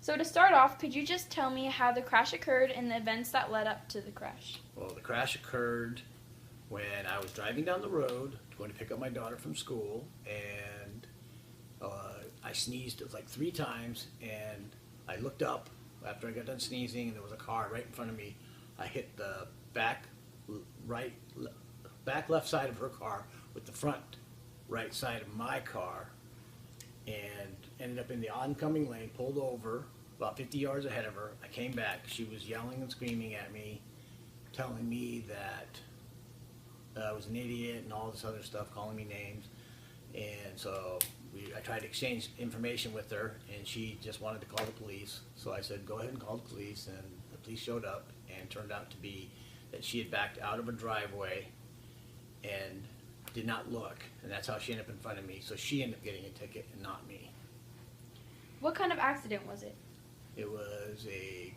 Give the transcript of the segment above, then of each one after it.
So to start off, could you just tell me how the crash occurred and the events that led up to the crash? Well, the crash occurred when I was driving down the road going to pick up my daughter from school, and I sneezed like 3 times, and I looked up after I got done sneezing, and there was a car right in front of me. I hit the back left side of her car with the front right side of my car, and ended up in the oncoming lane, pulled over about 50 yards ahead of her. I came back. She was yelling and screaming at me, telling me that I was an idiot and all this other stuff, calling me names. And so I tried to exchange information with her, and she just wanted to call the police. So I said, go ahead and call the police, and the police showed up, and turned out to be that she had backed out of a driveway and did not look, and that's how she ended up in front of me. So she ended up getting a ticket and not me. What kind of accident was it? It was a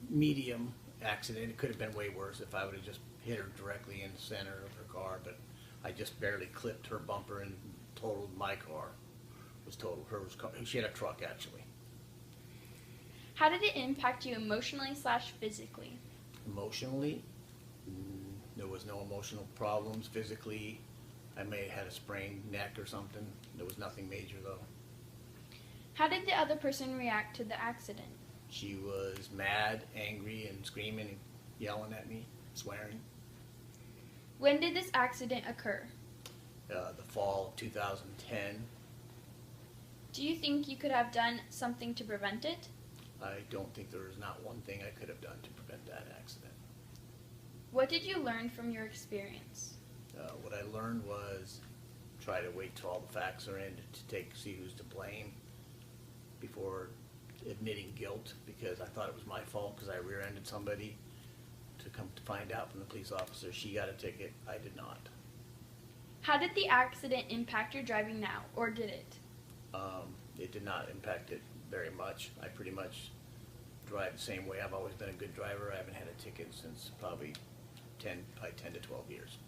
medium accident. It could have been way worse if I would have just hit her directly in the center of her car, but I just barely clipped her bumper and totaled my car. It was totaled. She had a truck, actually. How did it impact you emotionally/physically? Emotionally, there was no emotional problems. Physically, I may have had a sprained neck or something. There was nothing major, though. How did the other person react to the accident? She was mad, angry, and screaming and yelling at me, swearing. When did this accident occur? The fall of 2010. Do you think you could have done something to prevent it? I don't think there is not one thing I could have done to prevent that accident. What did you learn from your experience? What I learned was try to wait till all the facts are in to see who's to blame before admitting guilt, because I thought it was my fault because I rear-ended somebody. To come to find out from the police officer, she got a ticket, I did not. How did the accident impact your driving now, or did it? It did not impact it very much. I pretty much drive the same way. I've always been a good driver. I haven't had a ticket since probably 10 to 12 years.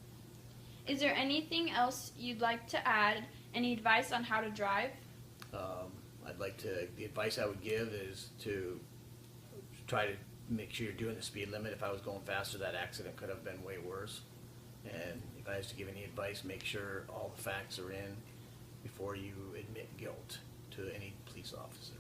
Is there anything else you'd like to add? Any advice on how to drive? The advice I would give is to try to make sure you're doing the speed limit. If I was going faster, that accident could have been way worse. And if I was to give any advice, make sure all the facts are in before you admit guilt to any police officer.